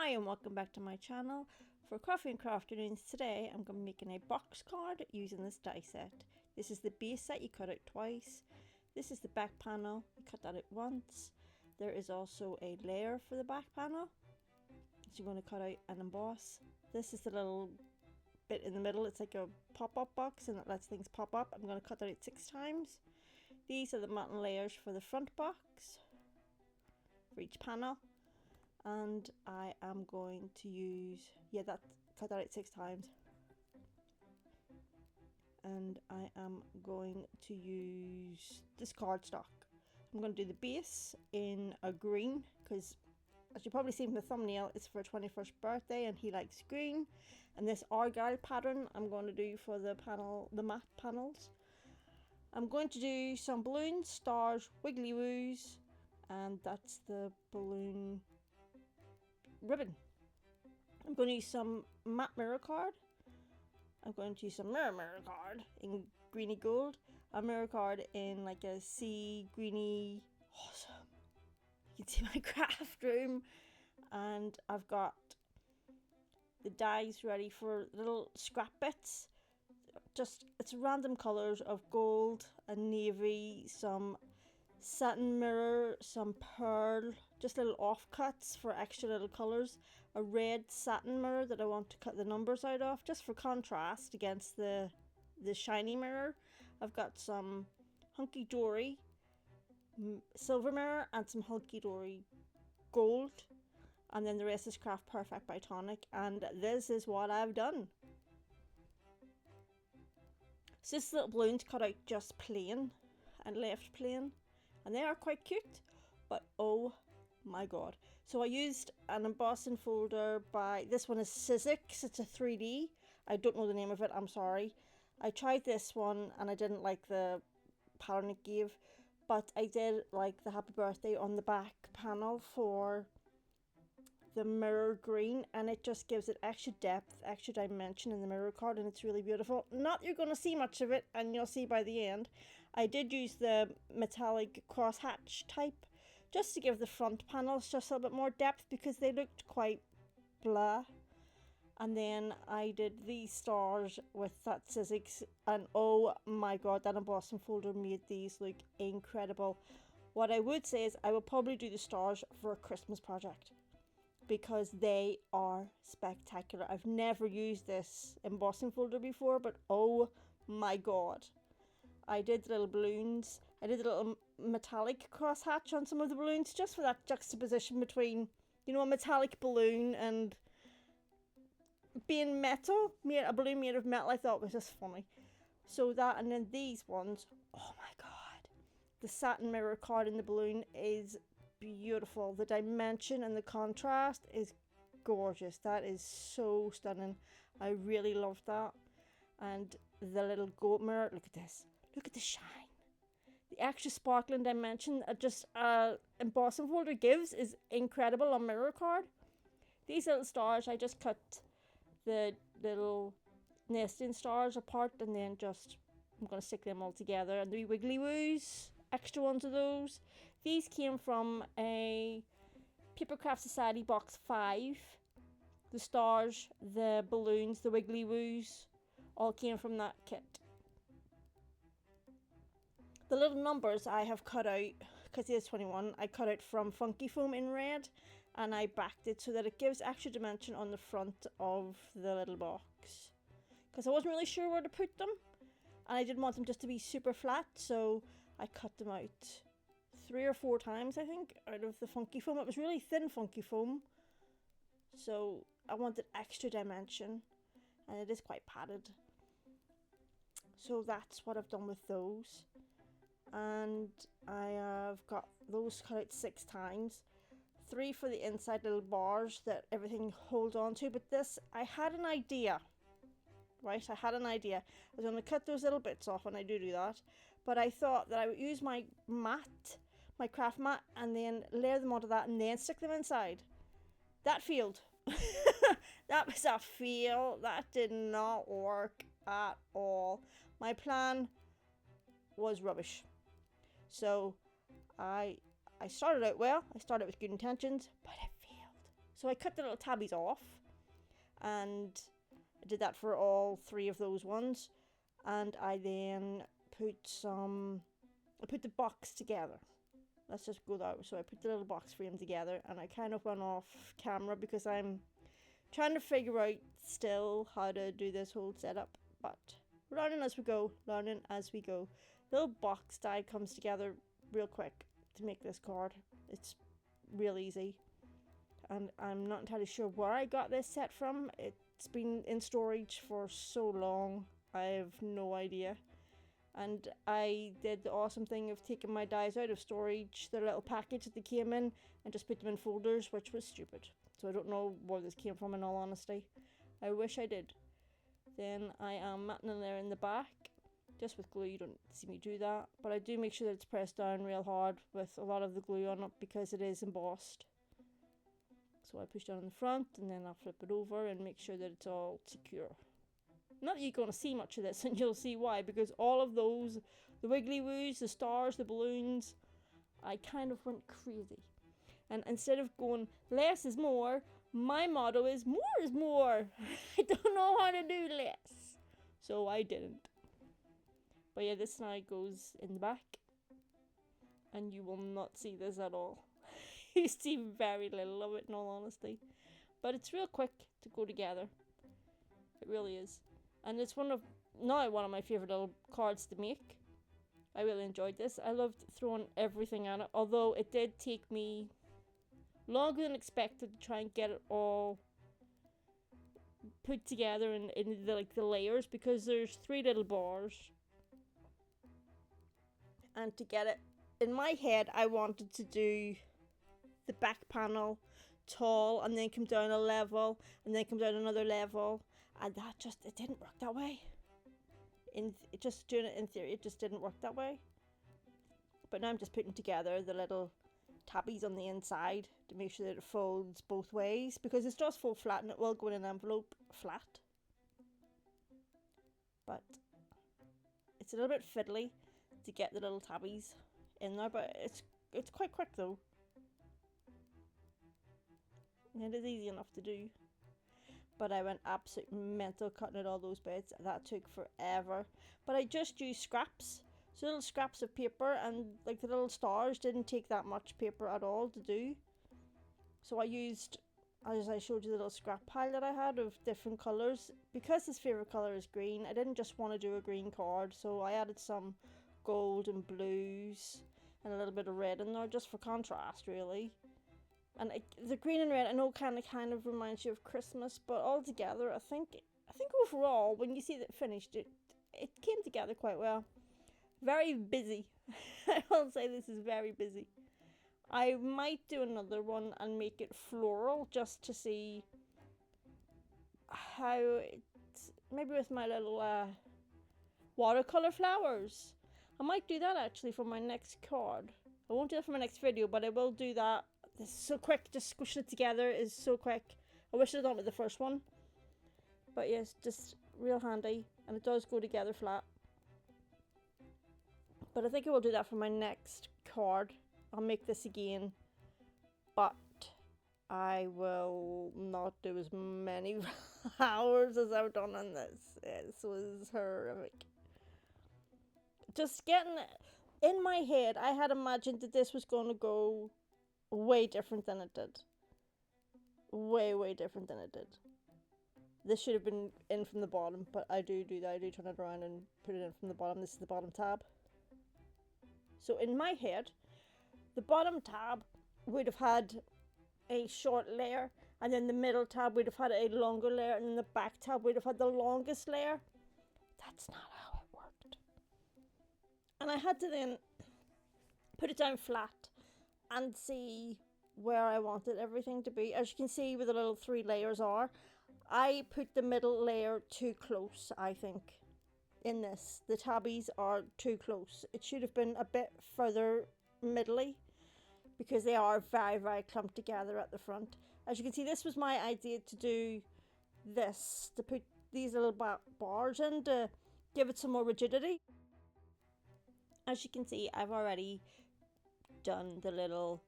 Hi and welcome back to my channel. For Coffee and Crafternoons today I'm going to be making a box card using this die set. This is the base set, you cut out twice. This is the back panel, you cut that out once. There is also a layer for the back panel, so you're going to cut out and emboss. This is the little bit in the middle, it's like a pop-up box and it lets things pop up. I'm going to cut that out 6 times. These are the matte layers for the front box, for each panel. And I am going to use, cut that out 6 times. And I am going to use this cardstock. I'm going to do the base in a green because, as you probably see from the thumbnail, it's for 21st birthday and he likes green. And this argyle pattern I'm going to do for the matte panels. I'm going to do some balloons, stars, wiggly woos, and that's the balloon ribbon. I'm going to use some matte mirror card. I'm going to use some mirror card in greeny gold. A mirror card in like a sea greeny. Awesome. You can see my craft room. And I've got the dies ready for little scrap bits. It's random colours of gold and navy, some satin mirror, some pearl, just little offcuts for extra little colours, a red satin mirror that I want to cut the numbers out of just for contrast against the shiny mirror. I've got some hunkydory silver mirror and some hunkydory gold, and then the rest is Craft Perfect by Tonic, and this is what I've done. So this little balloon's cut out just plain and left plain. And they are quite cute, but oh my god. So I used an embossing folder by, this one is Sizzix, it's a 3D. I don't know the name of it, I'm sorry. I tried this one and I didn't like the pattern it gave, but I did like the happy birthday on the back panel for the mirror green, and it just gives it extra depth, extra dimension in the mirror card, and it's really beautiful. Not that you're going to see much of it, and you'll see by the end. I did use the metallic crosshatch type just to give the front panels just a little bit more depth because they looked quite blah. And then I did these stars with that Sizzix, and oh my god, that embossing folder made these look incredible. What I would say is I will probably do the stars for a Christmas project, because they are spectacular. I've never used this embossing folder before, but oh my god. I did little balloons. I did a little metallic crosshatch on some of the balloons just for that juxtaposition between, you know, a metallic balloon and being metal. A balloon made of metal I thought was just funny. So that, and then these ones, oh my god. The satin mirror card in the balloon is beautiful. The dimension and the contrast is gorgeous. That is so stunning. I really love that. And the little gold mirror, look at this, look at the shine, the extra sparkling dimension just embossing folder gives is incredible on mirror card. These little stars, I just cut the little nesting stars apart and then I'm going to stick them all together. And the wee wiggly woos, extra ones of those. These came from a Papercraft Society box 5. The stars, the balloons, the wiggly woos all came from that kit. The little numbers I have cut out, because it is 21, I cut out from Funky Foam in red, and I backed it so that it gives extra dimension on the front of the little box, because I wasn't really sure where to put them and I didn't want them just to be super flat, so I cut them out 3 or 4 times, I think, out of the Funky Foam. It was really thin Funky Foam, so I wanted extra dimension, and it is quite padded. So that's what I've done with those. And I have got those cut out 6 times. 3 for the inside little bars that everything holds on to. But this, I had an idea. Right, I had an idea. I was going to cut those little bits off, and I do that. But I thought that I would use my mat, my craft mat, and then layer them onto that and then stick them inside. That failed. That was a fail. That did not work at all. My plan was rubbish. So I started out well. I started with good intentions, but it failed. So I cut the little tabbies off, and I did that for all 3 of those ones. And I then put the box together. Let's just go that way. So I put the little box frame together, and I kind of went off camera because I'm trying to figure out still how to do this whole setup, but learning as we go, learning as we go. Little box die comes together real quick to make this card. It's real easy, and I'm not entirely sure where I got this set from. It's been in storage for so long, I have no idea. And I did the awesome thing of taking my dies out of storage, the little package that they came in, and just put them in folders, which was stupid. So I don't know where this came from, in all honesty. I wish I did. Then I am matting in there in the back, just with glue. You don't see me do that, but I do make sure that it's pressed down real hard with a lot of the glue on it because it is embossed. So I push down in the front, and then I'll flip it over and make sure that it's all secure. Not that you're going to see much of this, and you'll see why, because all of those, the wiggly woos, the stars, the balloons, I kind of went crazy. And instead of going less is more, my motto is more is more. I don't know how to do less, so I didn't. But yeah, this now goes in the back, and you will not see this at all. You see very little of it, in all honesty. But it's real quick to go together. It really is. And it's one of my favourite little cards to make. I really enjoyed this. I loved throwing everything at it, although it did take me longer than expected to try and get it all put together in the layers, because there's 3 little bars. And to get it, in my head, I wanted to do the back panel tall, and then come down a level, and then come down another level, and it didn't work that way. Just doing it in theory, it just didn't work that way. But now I'm just putting together the little tabbies on the inside to make sure that it folds both ways, because it does fold flat, and it will go in an envelope flat. But it's a little bit fiddly to get the little tabbies in there, but it's quite quick though. It is easy enough to do. But I went absolute mental cutting out all those bits. That took forever. But I just used scraps. So little scraps of paper, and like the little stars didn't take that much paper at all to do. So I used, as I showed you, the little scrap pile that I had of different colours. Because his favourite colour is green, I didn't just want to do a green card. So I added some gold and blues and a little bit of red in there just for contrast, really. And the green and red, I know, kind of reminds you of Christmas, but altogether, I think overall, when you see it finished, it came together quite well. Very busy. I will say this is very busy. I might do another one and make it floral, just to see how it's, maybe with my little watercolor flowers. I might do that actually for my next card. I won't do that for my next video, but I will do that. This is so quick, just squishing it together is so quick. I wish I'd done it with the first one. But yes, just real handy, and it does go together flat. But I think I will do that for my next card. I'll make this again, but I will not do as many hours as I've done on this. This was horrific. Just getting in my head, I had imagined that this was going to go way different than it did. Way different than it did. This should have been in from the bottom, but I do that. I do turn it around and put it in from the bottom. This is the bottom tab. So in my head, the bottom tab would have had a short layer, and then the middle tab would have had a longer layer, and then the back tab would have had the longest layer. That's not how it worked. And I had to then put it down flat and see where I wanted everything to be. As you can see where the little 3 layers are, I put the middle layer too close, I think, in this. The tabbies are too close. It should have been a bit further middly, because they are very clumped together at the front. As you can see, this was my idea to do this, to put these little bars in to give it some more rigidity. As you can see, I've already done the little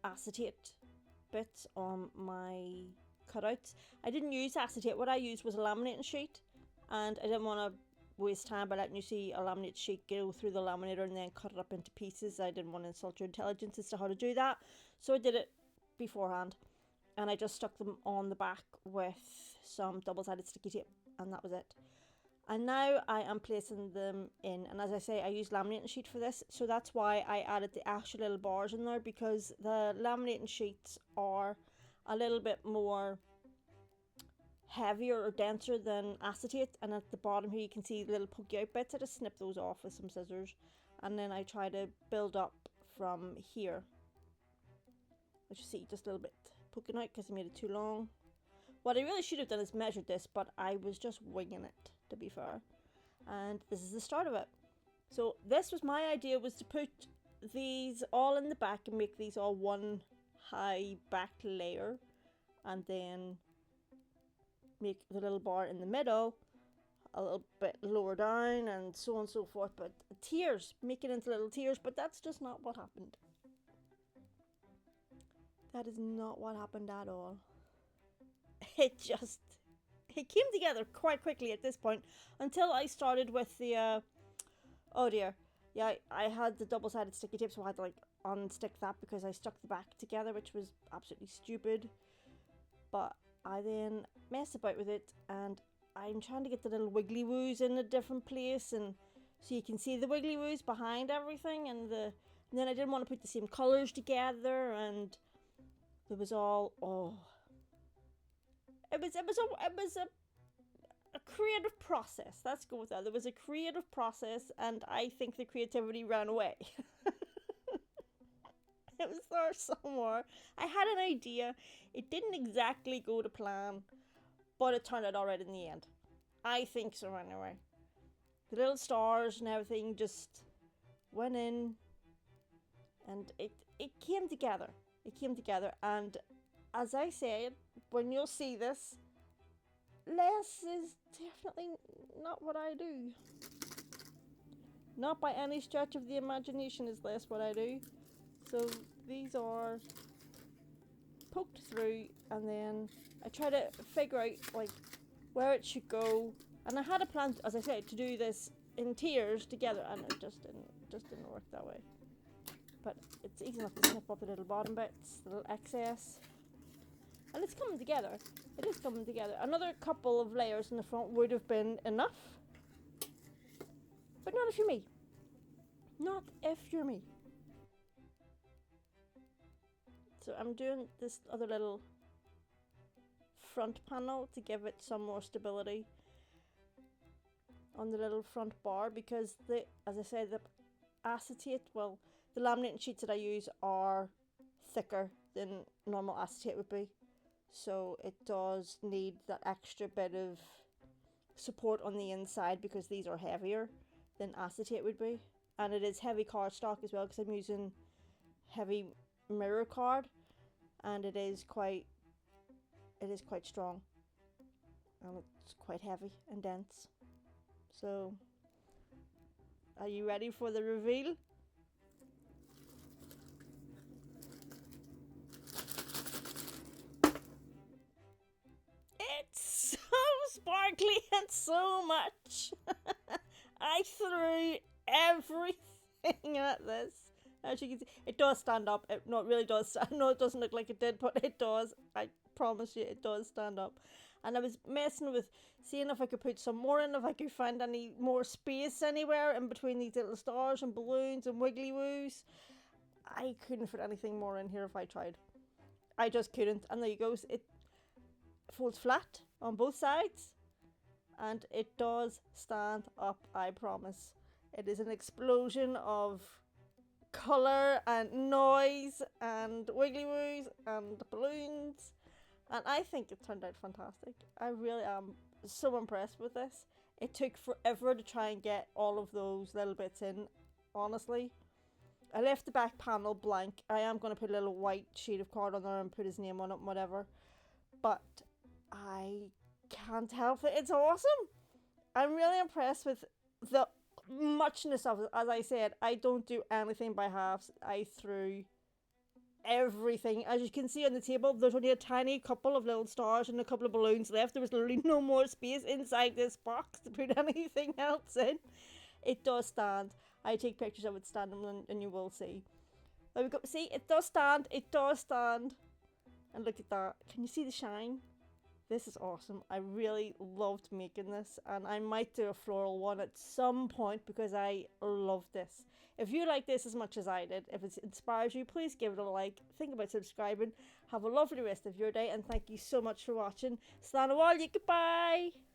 acetate bits on my cutouts. I didn't use acetate. What I used was a laminating sheet, and I didn't want to waste time by letting you see a laminated sheet go through the laminator and then cut it up into pieces. I didn't want to insult your intelligence as to how to do that, so I did it beforehand, and I just stuck them on the back with some double-sided sticky tape, and that was it. And now I am placing them in, and as I say, I use laminating sheet for this, so that's why I added the actual little bars in there, because the laminating sheets are a little bit more heavier or denser than acetate, and at the bottom here you can see little pokey out bits. I just snip those off with some scissors, and then I try to build up from here, as you see, just a little bit poking out because I made it too long. What I really should have done is measured this, but I was just winging it, to be fair. And this is the start of it. So this was my idea, was to put these all in the back and make these all one high back layer, and then make the little bar in the middle a little bit lower down, and so on and so forth. But tiers, make it into little tiers, but that's just not what happened. That is not what happened at all. It came together quite quickly at this point, until I started with the oh dear, yeah, I had the double-sided sticky tape, so I had to like unstick that because I stuck the back together, which was absolutely stupid. But I then messed about with it, and I'm trying to get the little wiggly woos in a different place, and so you can see the wiggly woos behind everything, and then I didn't want to put the same colours together, and it was all, oh, it was a creative process. Let's go with that. There was a creative process, and I think the creativity ran away. It was there somewhere. I had an idea. It didn't exactly go to plan, but it turned out alright in the end. I think so anyway. The little stars and everything just went in, and it came together. It came together, and as I said, when you'll see this, less is definitely not what I do. Not by any stretch of the imagination is less what I do. So these are poked through, and then I try to figure out like where it should go. And I had a plan, as I said, to do this in tiers together, and it just didn't work that way. But it's easy enough to snip up the little bottom bits, the little excess, and it's coming together. It is coming together. Another couple of layers in the front would have been enough, but not if you're me. Not if you're me. So I'm doing this other little front panel to give it some more stability on the little front bar, because as I said, the acetate, well, the laminating sheets that I use are thicker than normal acetate would be, so it does need that extra bit of support on the inside, because these are heavier than acetate would be, and it is heavy cardstock as well, because I'm using heavy mirror card, and it is quite strong, and it's quite heavy and dense. So are you ready for the reveal? It's so sparkly and so much. I threw everything at this. As you can see, it does stand up. It really does. I know it doesn't look like it did, but it does. I promise you, it does stand up. And I was messing with seeing if I could put some more in, if I could find any more space anywhere in between these little stars and balloons and wiggly woos. I couldn't fit anything more in here if I tried. I just couldn't. And there you go. It folds flat on both sides, and it does stand up, I promise. It is an explosion of colour and noise and wiggly woos and balloons, and I think it turned out fantastic. I really am so impressed with this. It took forever to try and get all of those little bits in, honestly. I left the back panel blank. I am going to put a little white sheet of card on there and put his name on it and whatever, but I can't help it. It's awesome. I'm really impressed with the muchness of it. As I said, I don't do anything by halves. I threw everything. As you can see on the table, there's only a tiny couple of little stars and a couple of balloons left. There was literally no more space inside this box to put anything else in. It does stand. I take pictures of it standing, and you will see. There we go. See, it does stand. It does stand. And look at that. Can you see the shine? This is awesome. I really loved making this, and I might do a floral one at some point because I love this. If you like this as much as I did, if it inspires you, please give it a like. Think about subscribing. Have a lovely rest of your day, and thank you so much for watching. Slán bháile, goodbye!